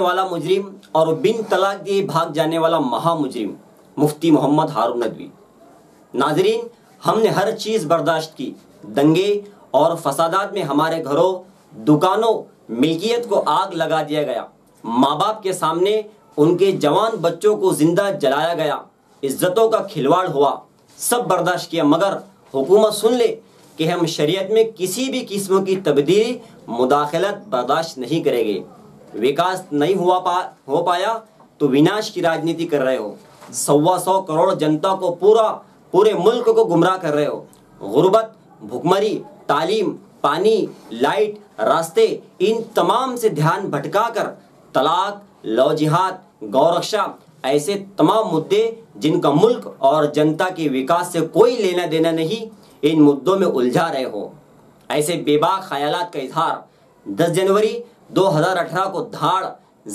والا مجرم اور بن طلاق دیے بھاگ جانے والا مہا مجرم مفتی محمد ہارون ندوی۔ ناظرین، ہم نے ہر چیز برداشت کی، دنگے اور فسادات میں ہمارے گھروں، دکانوں، ملکیت کو آگ لگا دیا گیا، ماں باپ کے سامنے ان کے جوان بچوں کو زندہ جلایا گیا، عزتوں کا کھلواڑ ہوا، سب برداشت کیا، مگر حکومت سن لے کہ ہم شریعت میں کسی بھی قسم کی تبدیلی، مداخلت برداشت نہیں کریں گے۔ وکاس نہیں ہو پایا تو وناش کی راجنیتی کر رہے ہو، 125 کروڑ جنتا کو پورے ملک کو گمراہ کر رہے ہو۔ غربت، بھوکمری، تعلیم، پانی، لائٹ، راستے، ان تمام سے دھیان بھٹکا کر طلاق، لو جہاد، گورکشا، ایسے تمام مدعے جن کا ملک اور جنتا کے وکاس سے کوئی لینا دینا نہیں، ان مدعوں میں الجھا رہے ہو۔ ایسے بے باک خیالات کا اظہار 10 جنوری 2018 کو دھاڑ،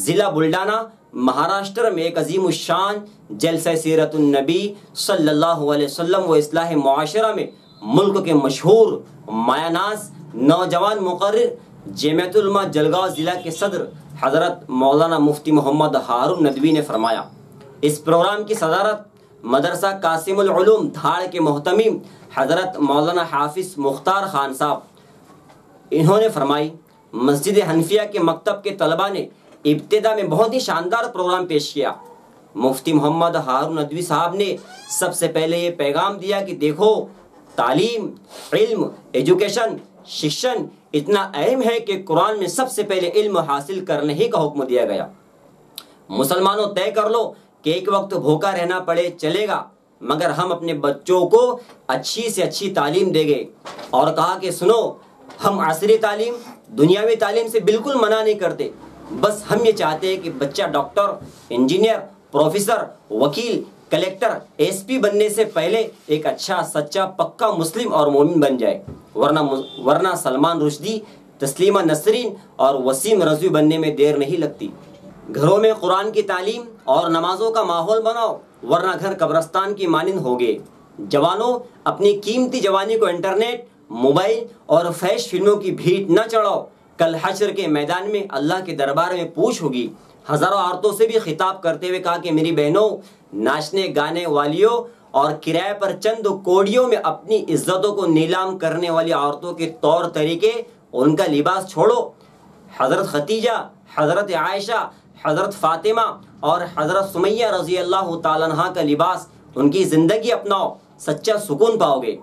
ضلع بلڈانا، مہاراشٹر میں ایک عظیم الشان جلسہ سیرت النبی صلی اللہ علیہ وسلم و اصلاح معاشرہ میں ملک کے مشہور مایہ ناز نوجوان مقرر، جامعۃ العلماء جلگاؤں ضلع کے صدر حضرت مولانا مفتی محمد ہارون ندوی نے فرمایا۔ اس پروگرام کی صدارت مدرسہ قاسم العلوم دھاڑ کے محتمم حضرت مولانا حافظ مختار خان صاحب انہوں نے فرمائی۔ مسجد حنفیہ کے مکتب کے طلباء نے ابتدا میں بہت ہی شاندار پروگرام پیش کیا۔ مفتی محمد ہارون ندوی صاحب نے سب سے پہلے یہ پیغام دیا کہ دیکھو، تعلیم، علم، ایجوکیشن، شکشن اتنا اہم ہے کہ قرآن میں سب سے پہلے علم حاصل کرنے ہی کا حکم دیا گیا۔ مسلمانوں طے کر لو کہ ایک وقت بھوکا رہنا پڑے چلے گا، مگر ہم اپنے بچوں کو اچھی سے اچھی تعلیم دیں گے۔ اور کہا کہ سنو، ہم عصری تعلیم، دنیاوی تعلیم سے بالکل منع نہیں کرتے، بس ہم یہ چاہتے ہیں کہ بچہ ڈاکٹر، انجینئر، پروفیسر، وکیل، کلیکٹر، ایس پی بننے سے پہلے ایک اچھا، سچا، پکا مسلم اور مومن بن جائے، ورنہ سلمان رشدی، تسلیمہ نسرین اور وسیم رضوی بننے میں دیر نہیں لگتی۔ گھروں میں قرآن کی تعلیم اور نمازوں کا ماحول بناؤ، ورنہ گھر قبرستان کی مانند ہوگے۔ جوانوں، اپنی قیمتی جوانی کو انٹرنیٹ، موبائل اور فحش فلموں کی بھیٹ نہ چڑھاؤ، کل حشر کے میدان میں اللہ کے دربار میں پوچھ ہوگی۔ ہزاروں عورتوں سے بھی خطاب کرتے ہوئے کہا کہ میری بہنوں، ناچنے گانے والیوں اور کرائے پر چند کوڑیوں میں اپنی عزتوں کو نیلام کرنے والی عورتوں کے طور طریقے، ان کا لباس چھوڑو۔ حضرت خدیجہ، حضرت عائشہ، حضرت فاطمہ اور حضرت سمیہ رضی اللہ تعالیٰ عنہ کا لباس، ان کی زندگی اپناؤ، سچا سکون پاؤ گے،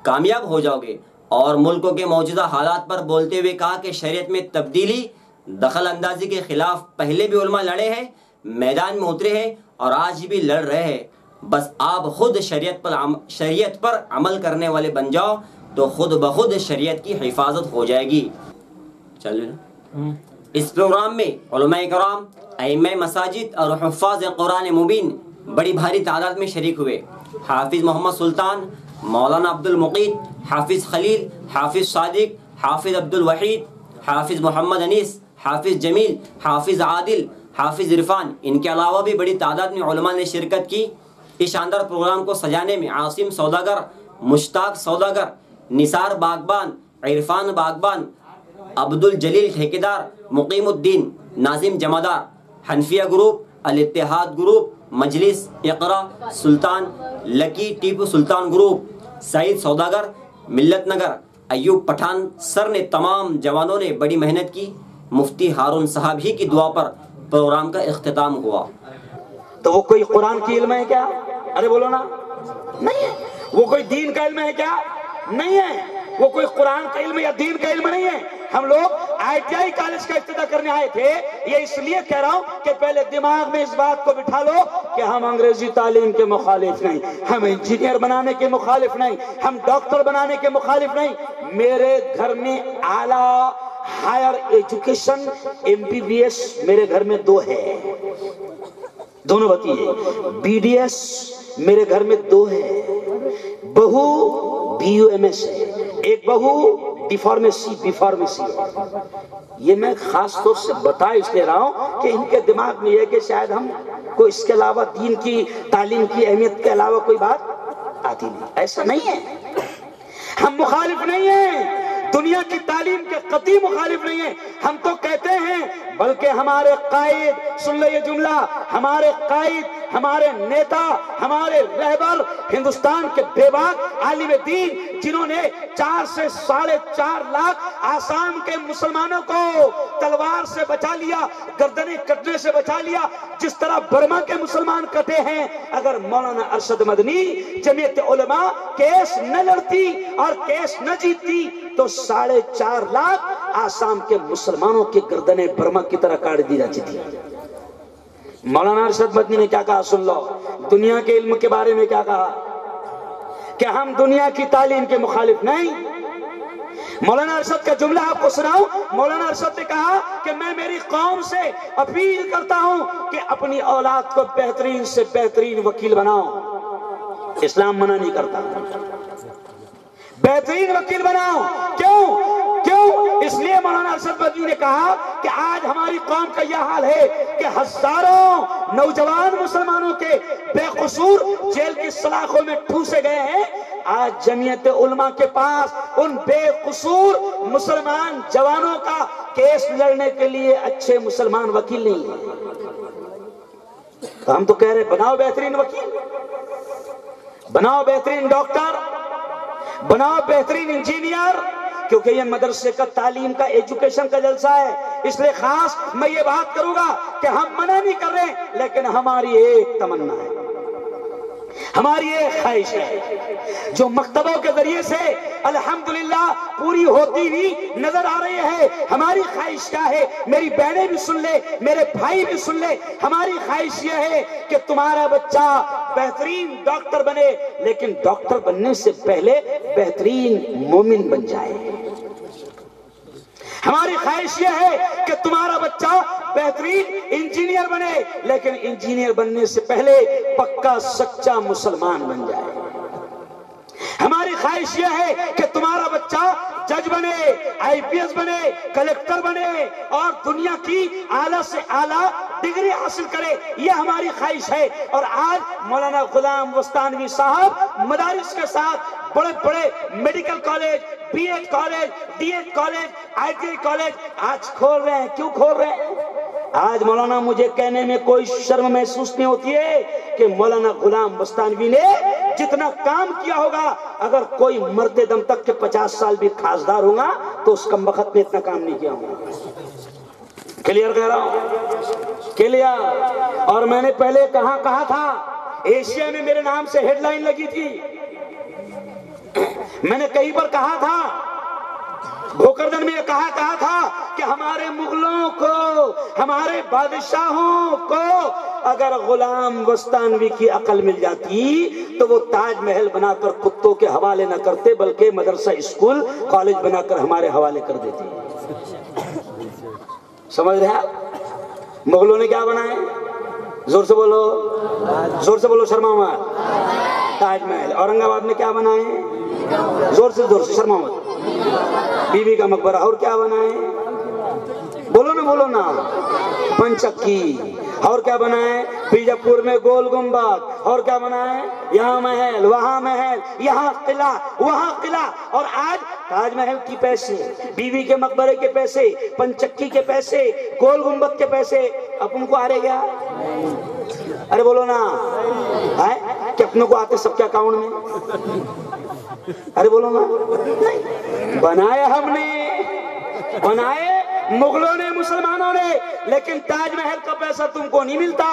کامیاب ہو جاؤ گے۔ اور ملکوں کے موجودہ حالات پر بولتے ہوئے کہا کہ شریعت میں تبدیلی، دخل اندازی کے خلاف پہلے بھی علماء لڑے ہیں، میدان میں اترے ہیں اور آج بھی لڑ رہے ہیں، بس آپ خود شریعت پر عمل کرنے والے بن جاؤ تو خود بخود شریعت کی حفاظت ہو جائے گی۔ اس پروگرام میں علماء کرام، ائمہ مساجد اور حفاظ قرآن مبین بڑی بھاری تعداد میں شریک ہوئے۔ حافظ محمد سلطان، مولانا عبد المقیت، حافظ خلیل، حافظ صادق، حافظ عبد الوحید، حافظ محمد انیس، حافظ جمیل، حافظ عادل، حافظ عرفان، ان کے علاوہ بھی بڑی تعداد میں علماء نے شرکت کی۔ اس شاندار پروگرام کو سجانے میں عاصم سوداگر، مشتاق سوداگر، نثار باغبان، عرفان باغبان، عبد الجلیل ٹھیکیدار، مقیم الدین، ناظم جمعدار، حنفیہ گروپ، الاتحاد گروپ، مجلس، اقرا، سلطان لکی ٹیپو سلطان گروپ، سعید سوداگر، ملت نگر، ایوب پٹھان سر نے تمام جوانوں نے بڑی محنت کی۔ مفتی ہارون صاحب ہی کی دعا پر پروگرام کا اختتام ہوا۔ تو وہ کوئی قرآن کی علم ہے کیا؟ ارے بولو نا، نہیں ہے۔ وہ کوئی دین کا علم ہے کیا؟ نہیں ہے۔ وہ کوئی قرآن کا علم یا دین کا علم نہیں ہے۔ ہم لوگ ITI کالج کا افتتاح کرنے آئے تھے، یہ اس لیے کہہ رہا ہوں کہ پہلے دماغ میں اس بات کو بٹھا لو کہ ہم انگریزی تعلیم کے مخالف نہیں، ہم انجینئر بنانے کے مخالف نہیں، ہم ڈاکٹر بنانے کے مخالف نہیں۔ میرے گھر میں اعلیٰ ہائر ایجوکیشن MBBS میرے گھر میں 2 ہے، دونوں بتائیے۔ BDS میرے گھر میں 2 ہے، بہو BUMS ہے، ایک بہو بی فارمیسی ہے۔ یہ میں خاص طور سے بتا اس لیے رہا ہوں کہ ان کے دماغ میں یہ کہ شاید ہم کو اس کے علاوہ دین کی تعلیم کی اہمیت کے علاوہ کوئی بات آتی نہیں۔ ایسا نہیں ہے، ہم مخالف نہیں ہیں، دنیا کی تعلیم کے قطعی مخالف نہیں ہیں۔ ہم تو کہتے ہیں بلکہ ہمارے قائد، سن لو یہ جملہ، ہمارے قائد، ہمارے نیتا، ہمارے رہبر، ہندوستان کے بے باک عالم دین جنہوں نے 4 سے 4.5 لاکھ آسام کے مسلمانوں کو تلوار سے بچا لیا، گردنیں کٹنے سے بچا لیا، جس طرح برما کے مسلمان کٹے ہیں، اگر مولانا ارشد مدنی جمعیت علماء کیس نہ لڑتی اور کیس نہ جیتتی تو 4.5 لاکھ آسام کے مسلمانوں کی گردنیں برما کی طرح کاٹ دی جاتی تھی۔ مولانا ارشد مدنی نے کیا کہا سن لو، دنیا کے علم کے بارے میں کیا کہا کہ ہم دنیا کی تعلیم کے مخالف نہیں۔ مولانا ارشد کا جملہ آپ کو سناؤں، مولانا ارشد نے کہا کہ میں میری قوم سے اپیل کرتا ہوں کہ اپنی اولاد کو بہترین سے بہترین وکیل بناؤ۔ اسلام منع نہیں کرتا، بہترین وکیل بناؤ۔ کیوں؟ اس لیے مولانا ارشد مدنی نے کہا کہ آج ہماری قوم کا یہ حال ہے کہ ہزاروں نوجوان مسلمانوں کے بے قصور جیل کی سلاخوں میں ٹھوسے گئے ہیں۔ آج جمعیت علماء کے پاس ان بے قصور مسلمان جوانوں کا کیس لڑنے کے لیے اچھے مسلمان وکیل نہیں ہیں۔ تو ہم تو کہہ رہے بناؤ بہترین وکیل، بناؤ بہترین ڈاکٹر، بناؤ بہترین انجینئر، کیونکہ یہ مدرسے کا تعلیم کا ایجوکیشن کا جلسہ ہے۔ اس لیے خاص میں یہ بات کروں گا کہ ہم منع نہیں کر رہے، لیکن ہماری ایک تمنا ہے، ہماری ایک خواہش ہے جو مکتبوں کے ذریعے سے الحمدللہ پوری ہوتی ہوئی نظر آ رہی ہے۔ ہماری خواہش کیا ہے؟ میری بہنیں بھی سن لے، میرے بھائی بھی سن لے، ہماری خواہش یہ ہے کہ تمہارا بچہ بہترین ڈاکٹر بنے، لیکن ڈاکٹر بننے سے پہلے بہترین مومن بن جائے۔ ہماری خواہش یہ ہے کہ تمہارا بچہ بہترین انجینئر بنے، لیکن انجینئر بننے سے پہلے پکا سچا مسلمان بن جائے۔ ہماری خواہش یہ ہے کہ تمہارا بچہ جج بنے، IPS بنے، کلکٹر بنے اور دنیا کی اعلیٰ سے اعلیٰ ڈگری حاصل کرے، یہ ہماری خواہش ہے۔ اور آج مولانا غلام وستانوی صاحب مدارس کے ساتھ بڑے بڑے medical college, B.Ed college, D.Ed college, ITI college آج کھول رہے ہیں۔ کیوں کھول رہے ہیں؟ آج مولانا مجھے کہنے میں کوئی شرم محسوس نہیں ہوتی ہے کہ مولانا غلام وستانوی نے جتنا کام کیا ہوگا، اگر کوئی مرتے دم تک کے 50 سال بھی خاصدار ہوگا تو اس کم وقت میں اتنا کام نہیں کیا ہوگا۔ کلیئر کہہ رہا ہوں، کلیئر۔ اور میں نے پہلے کہاں کہا تھا، ایشیا میں میرے نام سے ہیڈ لائن لگی تھی، میں نے کہیں پر کہا تھا، بھوکردن میں یہ کہا تھا کہ ہمارے مغلوں کو، ہمارے بادشاہوں کو اگر غلام وستانوی کی عقل مل جاتی تو وہ تاج محل بنا کر کتوں کے حوالے نہ کرتے، بلکہ مدرسہ اسکول کالج بنا کر ہمارے حوالے کر دیتے۔ سمجھ رہے ہیں؟ مغلوں نے کیا بنائے؟ زور سے بولو، زور سے بولو، شرما مت۔ تاج محل۔ اورنگ آباد میں کیا بنائے؟ زور سے شرما مت۔ بی بی کا مقبرہ۔ اور کیا بنائے؟ بولو نا، پنچکی۔ اور کیا بنائے؟ بیجاپور میں گول گنبد۔ اور کیا بنائے؟ یہاں محل، وہاں محل، یہاں قلعہ، وہاں قلعہ۔ اور آج تاج محل کی پیسے، بیوی کے مقبرے کے پیسے، پنچکی کے پیسے، گول گنبد کے پیسے اپن کو آ رہے گیا؟ ارے بولو نا، کہ اپنوں کو آتے سب کے اکاؤنٹ میں؟ ارے بولو نا، بنائے ہم نے، بنائے مغلوں نے، مسلمانوں نے، لیکن تاج محل کا پیسہ تم کو نہیں ملتا،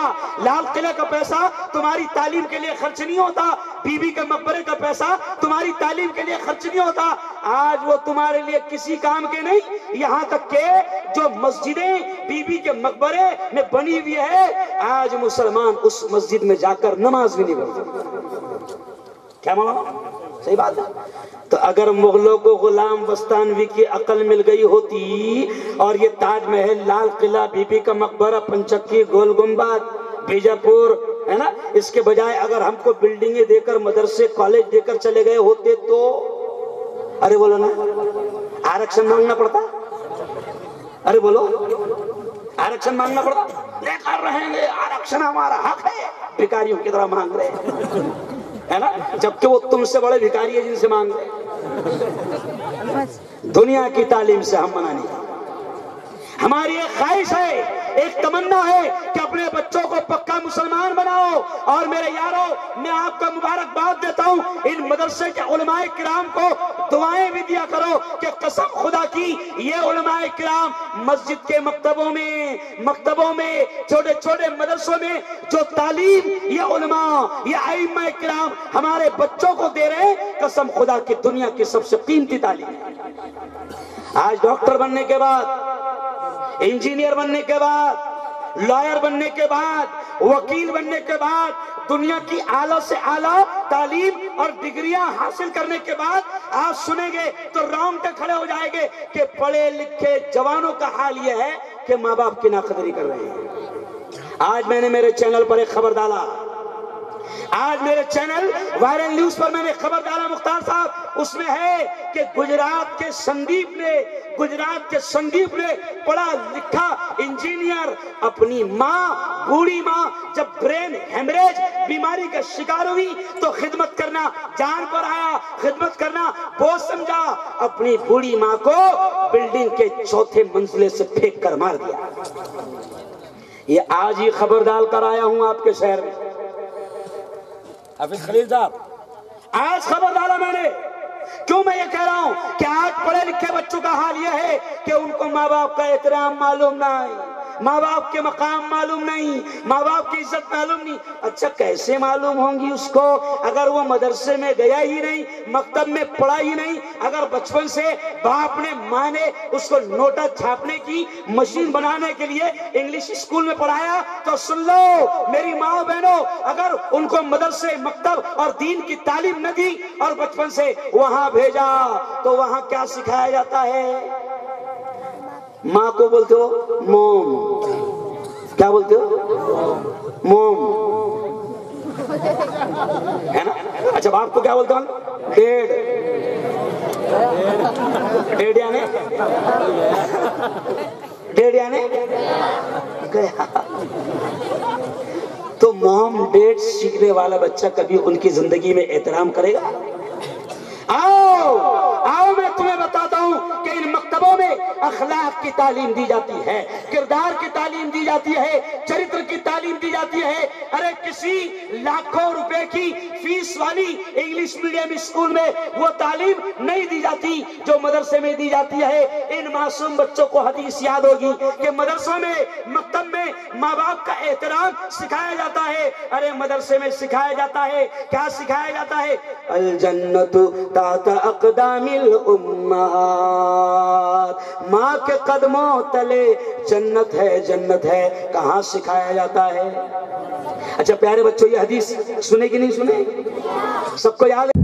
لال قلعہ کا پیسہ تمہاری تعلیم کے لیے خرچ نہیں ہوتا، بی بی کے مقبرے کا پیسہ تمہاری تعلیم کے لیے خرچ نہیں ہوتا۔ آج وہ تمہارے لیے کسی کام کے نہیں، یہاں تک کہ جو مسجدیں بی بی کے مقبرے میں بنی ہوئی ہے، آج مسلمان اس مسجد میں جا کر نماز بھی نہیں پڑھتے۔ کیا مولانا؟ صحیح بات ہے۔ تو اگر مغلوں کو غلام وستانوی کی عقل مل گئی ہوتی اور یہ تاج محل، لال قلعہ، بی بی کا مقبرہ، پنچکی، گول گنبد، بیجاپور، ہے نا، اس کے بجائے اگر ہم کو بلڈنگیں دے کر، مدرسے، کالج دے کر چلے گئے ہوتے تو، ارے بولو نا، آرکشن مانگنا پڑتا؟ ارے بولو، آرکشن مانگنا پڑتا؟ لے کر رہیں گے، آرکشن ہمارا حق ہے، بھکاریوں کی طرح مانگ رہے ہیں، ہے نا، جبکہ وہ تم سے بڑے بھکاری ہیں جن سے مانگ رہے ہیں۔ دنیا کی تعلیم سے ہم منع نہیں کرتے۔ ہماری ایک خواہش ہے، ایک تمنا ہے کہ اپنے بچوں کو پکا مسلمان بناؤ. اور میرے یارو، میں آپ کو مبارکباد دیتا ہوں، ان مدرسے کے علماء کرام کو دعائیں بھی دیا کرو کہ قسم خدا کی یہ علماء کرام مسجد کے مکتبوں میں چھوٹے چھوٹے مدرسوں میں جو تعلیم یہ علماء یہ ائمہ کرام ہمارے بچوں کو دے رہے ہیں، قسم خدا کی دنیا کی سب سے قیمتی تعلیم ہے. آج ڈاکٹر بننے کے بعد، انجینئر بننے کے بعد، لائر بننے کے بعد، وکیل بننے کے بعد، دنیا کی اعلیٰ سے اعلیٰ تعلیم اور ڈگریاں حاصل کرنے کے بعد آپ سنیں گے تو رونگٹے کھڑے ہو جائیں گے کہ پڑھے لکھے جوانوں کا حال یہ ہے کہ ماں باپ کی ناقدری کر رہے ہیں. آج میں نے میرے چینل پر ایک خبر ڈالا، آج میرے چینل وائرل نیوز پر میں نے خبر ڈالا مختار صاحب، اس میں ہے کہ گجرات کے سندیپ نے پڑھا لکھا انجینئر اپنی ماں، بوڑھی ماں جب برین ہیمریج بیماری کا شکار ہوئی تو خدمت کرنا جان پر آیا، خدمت کرنا بوجھ سمجھا، اپنی بوڑھی ماں کو بلڈنگ کے 4تھے منزلے سے پھینک کر مار دیا. یہ آج ہی خبر ڈال کر آیا ہوں آپ کے شہر میں. حافظ خلیل صاحب، آج خبر ڈالا میں نے. کیوں میں یہ کہہ رہا ہوں کہ آج پڑھے لکھے بچوں کا حال یہ ہے کہ ان کو ماں باپ کا احترام معلوم نہیں، ماں باپ کے مقام معلوم نہیں، ماں باپ کی عزت معلوم نہیں. اچھا کیسے معلوم ہوں گی اس کو اگر وہ مدرسے میں گیا ہی نہیں، مکتب میں پڑھا ہی نہیں، اگر بچپن سے باپ نے ماں نے اس کو نوٹا چھاپنے کی مشین بنانے کے لیے انگلش اسکول میں پڑھایا. تو سن لو میری ماں بہنوں، اگر ان کو مدرسے، مکتب اور دین کی تعلیم نہ دی اور بچپن سے وہاں بھیجا تو وہاں کیا سکھایا جاتا ہے؟ ماں کو بولتے ہو موم، کیا بولتے ہو؟ موم ہے نا. اچھا باپ کو کیا بولتے ہو؟ ڈیڈ. ڈیڈ یعنی گیا. تو موم ڈیڈ سیکھنے والا بچہ کبھی ان کی زندگی میں احترام کرے گا؟ آؤ میں تمہیں بتاتا ہوں کہ ان مکتبوں میں اخلاق کی تعلیم دی جاتی ہے، کردار کی تعلیم دی جاتی ہے، چرتر کی تعلیم دی جاتی ہے. ارے کسی لاکھوں روپے کی فیس والی انگلش میڈیم اسکول میں وہ تعلیم نہیں دی جاتی جو مدرسے میں دی جاتی ہے. ان معصوم بچوں کو حدیث یاد ہوگی کہ مدرسوں میں، مکتب میں ماں باپ کا احترام سکھایا جاتا ہے. ارے مدرسے میں سکھایا جاتا ہے، کیا سکھایا جاتا ہے؟ الجنت تحت اقدام الامہات، ماں کے قدموں تلے جنت ہے، جنت ہے. کہاں سکھایا جاتا ہے؟ اچھا پیارے بچوں، یہ حدیث سنے کہ نہیں سنے؟ سب کو یاد ہے؟